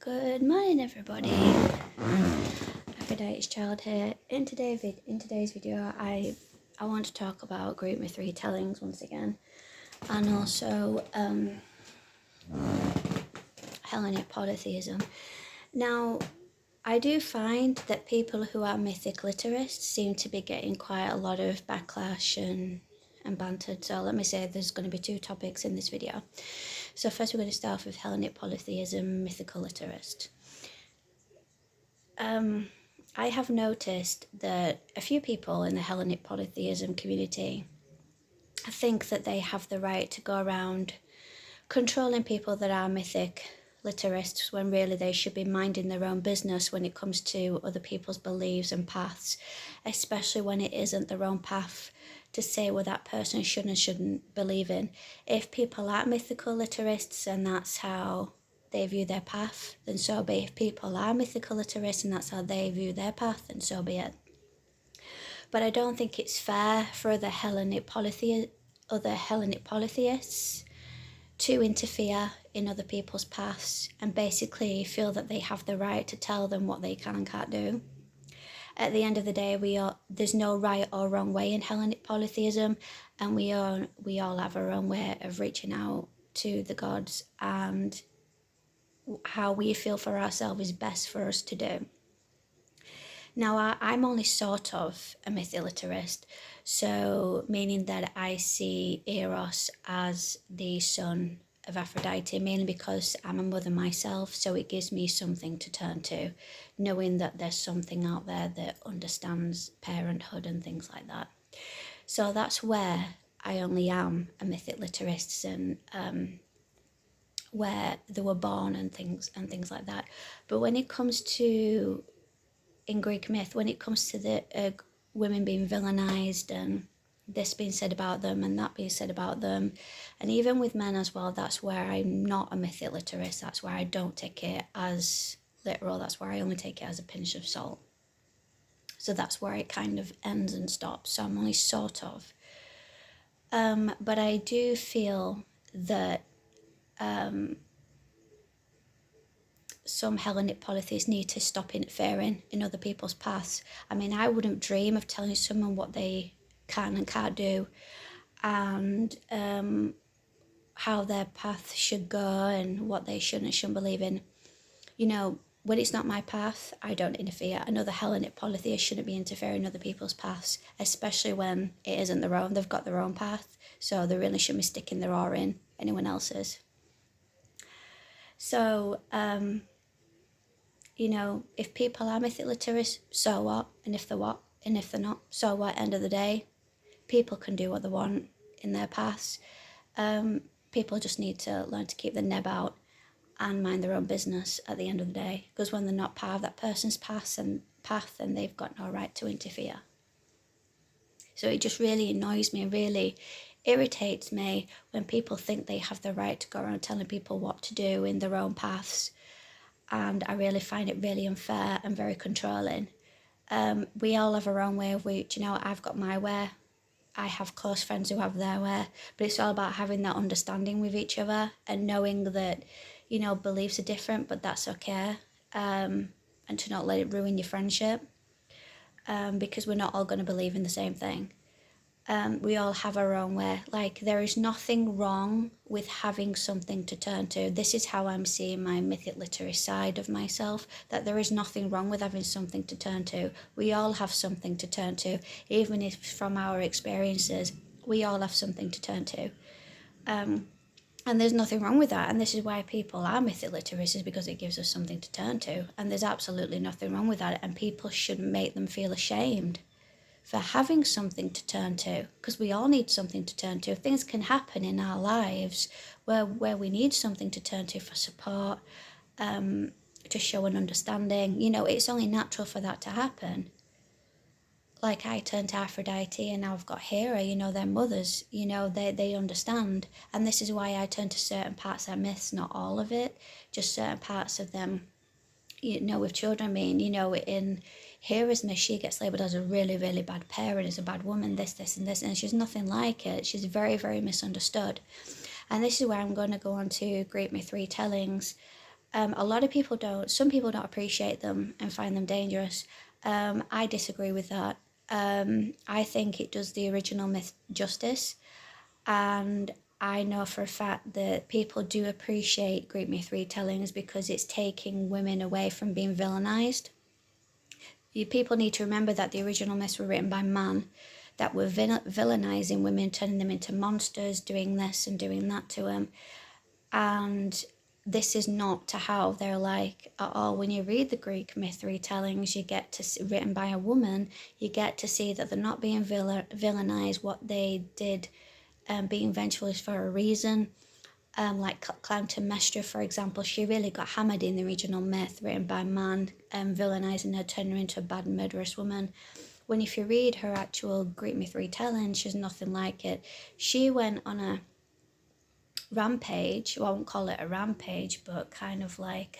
Good morning, everybody. Aphrodite's child here. In today's video, I want to talk about group me three tellings once again, and also Hellenic polytheism. Now, I do find that people who are mythic literists seem to be getting quite a lot of backlash and bantered. So let me say there's going to be two topics in this video. So first we're going to start with Hellenic polytheism, mythical literist. I have noticed that a few people in the Hellenic polytheism community think that they have the right to go around controlling people that are mythic literists when really they should be minding their own business when it comes to other people's beliefs and paths, especially when it isn't their own path to say what that person should and shouldn't believe in. If people are mythical literists and that's how they view their path, then so be it. If people are mythical literists and that's how they view their path, then so be it. But I don't think it's fair for other Hellenic polytheists to interfere in other people's paths and basically feel that they have the right to tell them what they can and can't do. At the end of the day, there's no right or wrong way in Hellenic polytheism, and we all have our own way of reaching out to the gods and how we feel for ourselves is best for us to do. Now, I'm only sort of a mythilitarist, so meaning that I see Eros as the son of Aphrodite, mainly because I'm a mother myself, so it gives me something to turn to, knowing that there's something out there that understands parenthood and things like that. So that's where I only am a mythic litarist and where they were born and things like that. But when it comes to in Greek myth, when it comes to the women being villainized and this being said about them and that being said about them, and even with men as well, that's where I'm not a mythic litarist. That's where I don't take it as literal. That's where I only take it as a pinch of salt. So that's where it kind of ends and stops. So I'm only sort of. But I do feel that some Hellenic polytheists need to stop interfering in other people's paths. I mean, I wouldn't dream of telling someone what they can and can't do and how their path should go and what they should and shouldn't believe in. You know, when it's not my path, I don't interfere. Another Hellenic polytheist shouldn't be interfering in other people's paths, especially when it isn't their own. They've got their own path, so they really shouldn't be sticking their oar in anyone else's. So, you know, if people are mythic literists, so what? And if they're what? And if they're not, so what? End of the day, people can do what they want in their paths. People just need to learn to keep the neb out and mind their own business at the end of the day. Because when they're not part of that person's path, then they've got no right to interfere. So it just really annoys me, really irritates me when people think they have the right to go around telling people what to do in their own paths. And I really find it really unfair and very controlling. We all have our own way of reaching out. I've got my way. I have close friends who have their way. But it's all about having that understanding with each other and knowing that, you know, beliefs are different, but that's okay. And to not let it ruin your friendship. Because we're not all going to believe in the same thing. We all have our own way. Like, there is nothing wrong with having something to turn to. This is how I'm seeing my mythic literary side of myself, that there is nothing wrong with having something to turn to. We all have something to turn to, even if from our experiences, we all have something to turn to. And there's nothing wrong with that. And this is why people are mythic literaries, is because it gives us something to turn to. And there's absolutely nothing wrong with that. And people shouldn't make them feel ashamed for having something to turn to, because we all need something to turn to. Things can happen in our lives where we need something to turn to for support, to show an understanding. You know, it's only natural for that to happen. Like, I turned to Aphrodite and now I've got Hera, you know, their mothers, you know, they understand. And this is why I turn to certain parts of their myths, not all of it, just certain parts of them, you know, with children. I mean, you know, in Hera's myth, she gets labelled as a really, really bad parent, as a bad woman, this, and this, and she's nothing like it. She's very, very misunderstood. And this is where I'm going to go on to Great Me 3 tellings, A lot of people don't. Some people don't appreciate them and find them dangerous. I disagree with that. I think it does the original myth justice, and I know for a fact that people do appreciate Greek myth retellings because it's taking women away from being villainized. People need to remember that the original myths were written by man that were villainizing women, turning them into monsters, doing this and doing that to them. And this is not to how they're like at all. When you read the Greek myth retellings, you get to see, written by a woman, you get to see that they're not being villainized. What they did, being vengeful, is for a reason. Like Clytemnestra, for example, she really got hammered in the original myth written by man, villainizing her, turning her into a bad murderous woman. When if you read her actual Greek myth retelling, she's nothing like it. She went on a rampage, well, I won't call it a rampage, but kind of like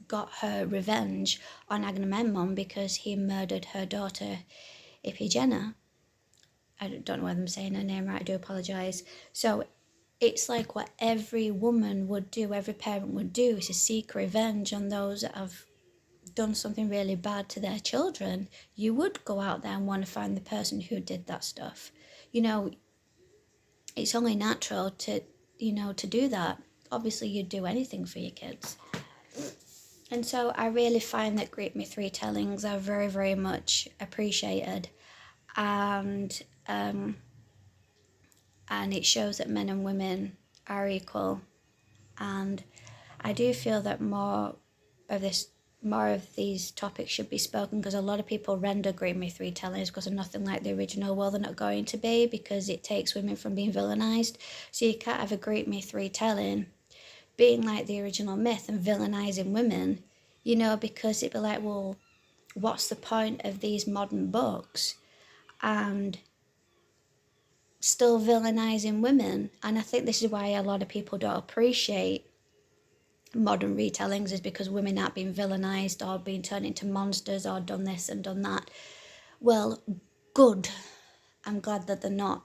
got her revenge on Agamemnon because he murdered her daughter Iphigenia. I don't know whether I'm saying her name right, I do apologise. So it's like what every woman would do, every parent would do, is to seek revenge on those that have done something really bad to their children. You would go out there and want to find the person who did that stuff. You know, it's only natural to do that. Obviously, you'd do anything for your kids. And so I really find that Greek myth retellings are very, very much appreciated. And it shows that men and women are equal. And I do feel that more of these topics should be spoken, because a lot of people render Greek myth retellings because they're nothing like the original. Well, they're not going to be, because it takes women from being villainized. So you can't have a Greek myth retelling being like the original myth and villainizing women, because it'd be like, well, what's the point of these modern books and still villainizing women? And I think this is why a lot of people don't appreciate modern retellings, is because women aren't being villainized or being turned into monsters or done this and done that. Well, good. I'm glad that they're not.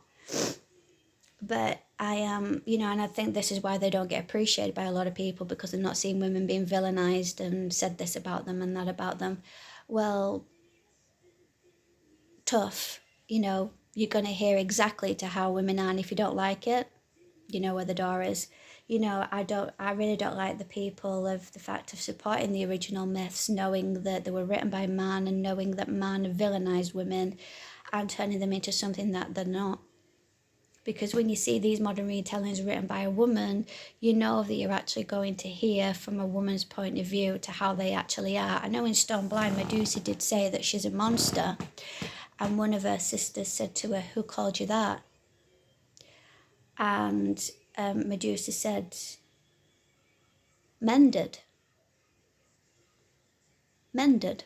But I am, and I think this is why they don't get appreciated by a lot of people, because they're not seeing women being villainized and said this about them and that about them. Well, tough, you're going to hear exactly to how women are, and if you don't like it, you know where the door is. I really don't like the people of the fact of supporting the original myths, knowing that they were written by man and knowing that man villainized women and turning them into something that they're not. Because when you see these modern retellings written by a woman, you know that you're actually going to hear from a woman's point of view to how they actually are. I know in Stone Blind, Medusa did say that she's a monster, and one of her sisters said to her, "Who called you that?" And Medusa said, "Men did. Men did."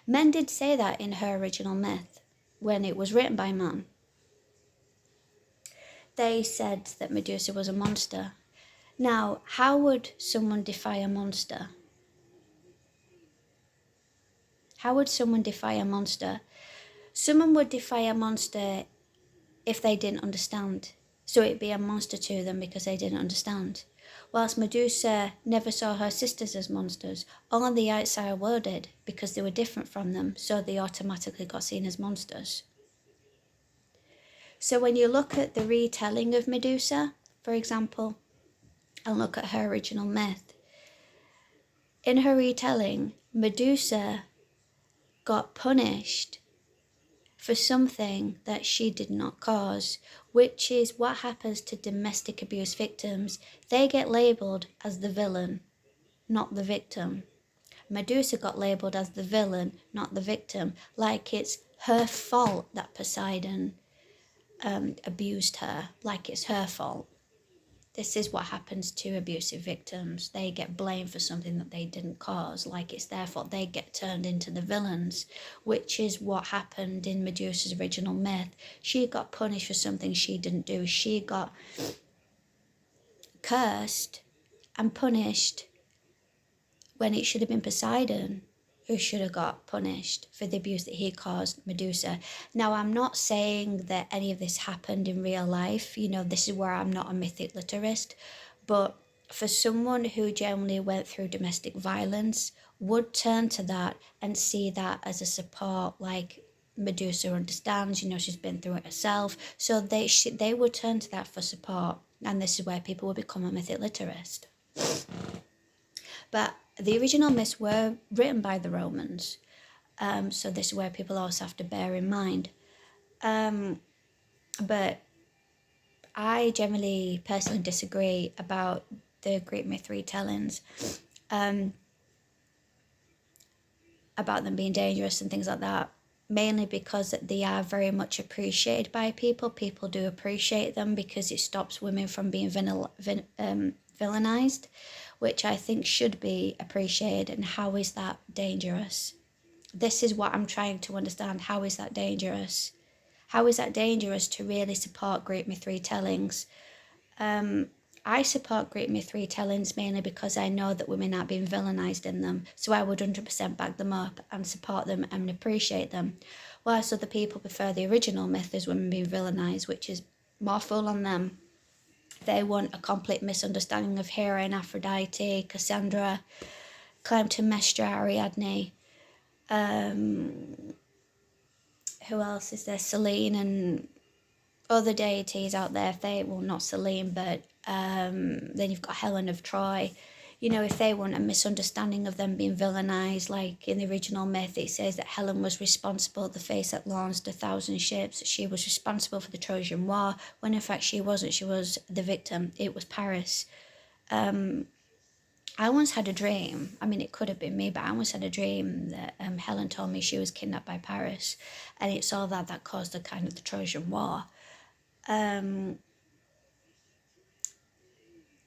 Men did say that in her original myth when it was written by man. They said that Medusa was a monster. Now, how would someone defy a monster? How would someone defy a monster? Someone would defy a monster if they didn't understand. So it'd be a monster to them because they didn't understand. Whilst Medusa never saw her sisters as monsters, only the outside world did, because they were different from them, so they automatically got seen as monsters. So when you look at the retelling of Medusa, for example, and look at her original myth, in her retelling, Medusa got punished for something that she did not cause, which is what happens to domestic abuse victims. They get labelled as the villain, not the victim. Medusa got labelled as the villain, not the victim, like it's her fault that Poseidon abused her, like it's her fault. This is what happens to abusive victims. They get blamed for something that they didn't cause, like it's their fault. They get turned into the villains, which is what happened in Medusa's original myth. She got punished for something she didn't do. She got cursed and punished when it should have been Poseidon who should have got punished for the abuse that he caused Medusa. Now, I'm not saying that any of this happened in real life. This is where I'm not a mythic literist, but for someone who generally went through domestic violence would turn to that and see that as a support, like Medusa understands, she's been through it herself. So they would turn to that for support. And this is where people would become a mythic literist. But the original myths were written by the Romans. So this is where people also have to bear in mind. But I generally personally disagree about the Greek myth retellings, about them being dangerous and things like that, mainly because they are very much appreciated by people. People do appreciate them because it stops women from being villainized, which I think should be appreciated. And how is that dangerous? This is what I'm trying to understand. How is that dangerous? How is that dangerous to really support Greek myth retellings? I support Greek myth retellings mainly because I know that women aren't being villainized in them. So I would 100% back them up and support them and appreciate them. Whilst other people prefer the original myth as women being villainized, which is more full on them. They want a complete misunderstanding of Hera and Aphrodite, Cassandra, Clytemnestra, Ariadne. Who else is there? Selene and other deities out there. Not Selene, but then you've got Helen of Troy. If they want a misunderstanding of them being villainized, like in the original myth, it says that Helen was responsible, the face that launched 1,000 ships. She was responsible for the Trojan War, when in fact she wasn't. She was the victim. It was Paris. I once had a dream, it could have been me, but I once had a dream that Helen told me she was kidnapped by Paris, and it's all that caused the Trojan War,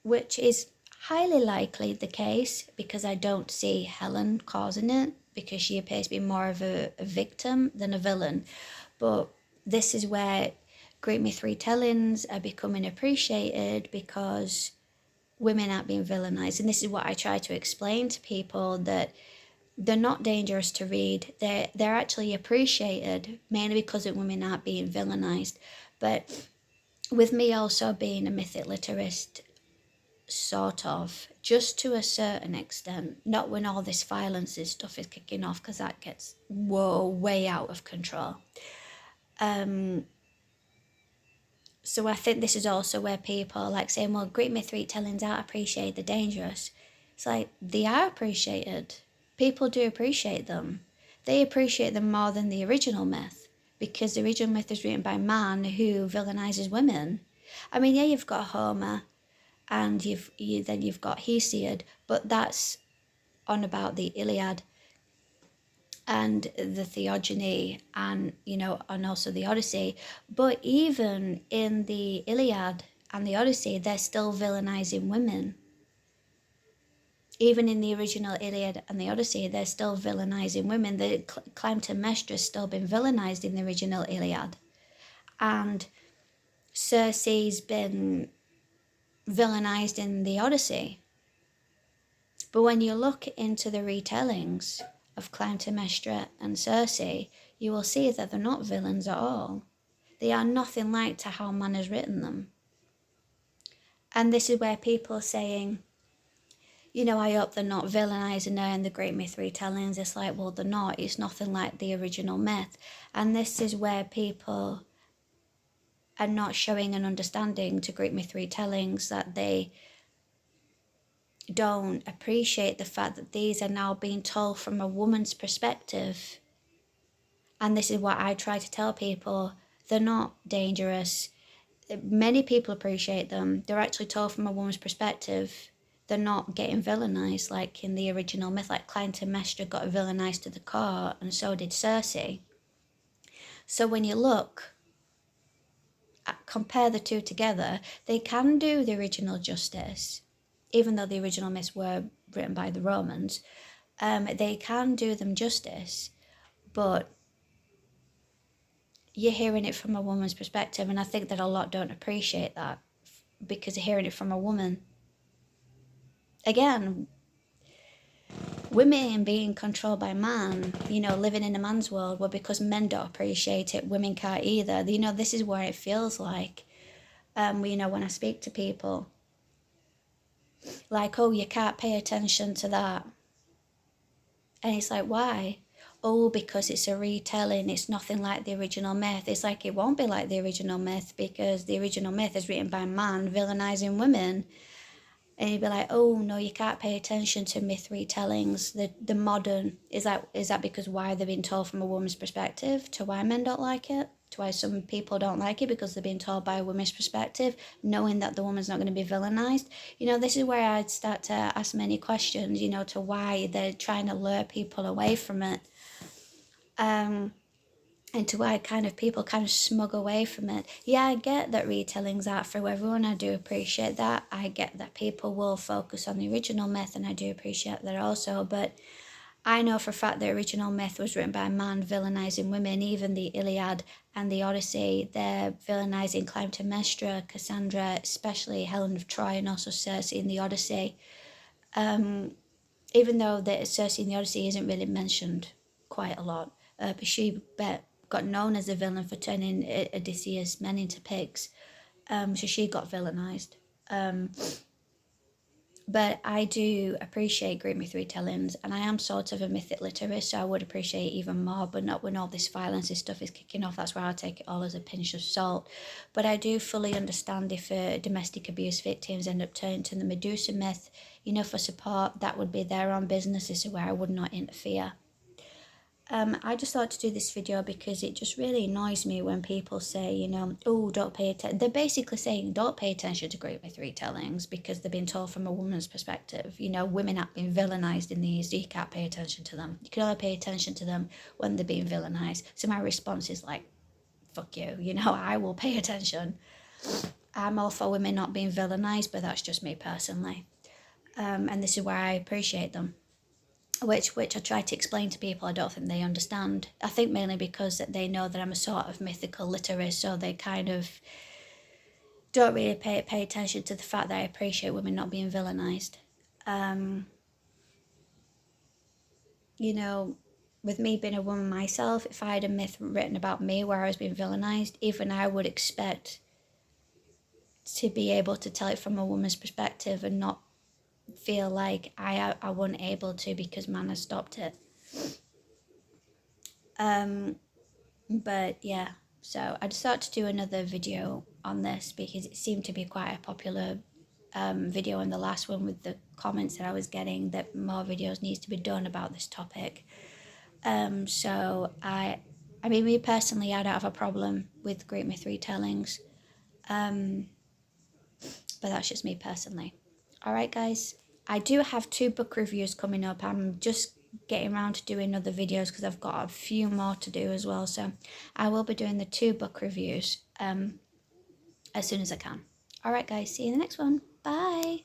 which is highly likely the case, because I don't see Helen causing it, because she appears to be more of a victim than a villain. But this is where Greek myth retellings are becoming appreciated, because women aren't being villainized. And this is what I try to explain to people, that they're not dangerous to read. They're actually appreciated, mainly because women aren't being villainized. But with me also being a mythic literist, sort of, just to a certain extent, not when all this violence and stuff is kicking off, because that gets way out of control. So I think this is also where people are like saying, well, Greek myth retellings aren't appreciated, they're dangerous. It's like, they are appreciated. People do appreciate them. They appreciate them more than the original myth, because the original myth is written by a man who villainizes women. You've got Homer, and you've got Hesiod, but that's on about the Iliad and the Theogony, and and also the Odyssey. But even in the Iliad and the Odyssey, they're still villainizing women. Even in the original Iliad and the Odyssey, they're still villainizing women. The Clytemnestra's still been villainized in the original Iliad, and Circe's been villainized in the Odyssey. But when you look into the retellings of Clytemnestra and Circe, you will see that they're not villains at all. They are nothing like to how man has written them. And this is where people are saying, I hope they're not villainizing her in the Greek myth retellings. It's like, well, they're not. It's nothing like the original myth. And this is where people are not showing an understanding to Greek myth retellings, that they don't appreciate the fact that these are now being told from a woman's perspective. And this is what I try to tell people. They're not dangerous. Many people appreciate them. They're actually told from a woman's perspective. They're not getting villainized like in the original myth. Like Clytemnestra got villainized to the core, and so did Circe. So when you look, compare the two together, they can do the original justice. Even though the original myths were written by the Romans, they can do them justice, but you're hearing it from a woman's perspective, and I think that a lot don't appreciate that, because they're hearing it from a woman. Again, women being controlled by man, living in a man's world, well, because men don't appreciate it, women can't either. This is where it feels like, when I speak to people, Like, oh, you can't pay attention to that. And it's like, why? Oh, because it's a retelling. It's nothing like the original myth. It's like, it won't be like the original myth because the original myth is written by a man villainizing women. And you'd be like, oh no, you can't pay attention to myth retellings. The modern is that because why they're being told from a woman's perspective, to why men don't like it, to why some people don't like it because they're being told by a woman's perspective, knowing that the woman's not going to be villainized. You know, this is where I'd start to ask many questions, you know, to why they're trying to lure people away from it. And to why kind of people kind of smug away from it. Yeah, I get that retellings aren't for everyone. I do appreciate that. I get that people will focus on the original myth, and I do appreciate that also. But I know for a fact the original myth was written by a man villainizing women. Even the Iliad and the Odyssey, they're villainizing Clytemnestra, Cassandra, especially Helen of Troy, and also Circe in the Odyssey. Even though the Circe in the Odyssey isn't really mentioned quite a lot, but she got known as a villain for turning Odysseus' men into pigs. So she got villainized. But I do appreciate Greek myth retellings, and I am sort of a mythic literist, so I would appreciate even more, but not when all this violence and stuff is kicking off. That's where I'll take it all as a pinch of salt. But I do fully understand if domestic abuse victims end up turning to the Medusa myth, you know, for support. That would be their own business. This is where I would not interfere. I just thought to do this video because it just really annoys me when people say, you know, oh, don't pay attention. They're basically saying don't pay attention to Greek myth retellings because they've been told from a woman's perspective. You know, women have been villainized in these, so you can't pay attention to them. You can only pay attention to them when they're being villainized. So my response is like, fuck you, you know, I will pay attention. I'm all for women not being villainized, but that's just me personally. And this is where I appreciate them. Which I try to explain to people. I don't think they understand. I think mainly because that they know that I'm a sort of mythical literist, so they kind of don't really pay attention to the fact that I appreciate women not being villainized. You know, with me being a woman myself, if I had a myth written about me where I was being villainized, even I would expect to be able to tell it from a woman's perspective and not feel like I wasn't able to because man has stopped it. But yeah, so I decided to do another video on this because it seemed to be quite a popular video in the last one, with the comments that I was getting that more videos needs to be done about this topic. So I mean, me personally, I don't have a problem with Greek myth retellings, but that's just me personally. All right, guys, I do have 2 book reviews coming up. I'm just getting around to doing other videos because I've got a few more to do as well. So I will be doing the 2 book reviews as soon as I can. All right, guys, see you in the next one. Bye.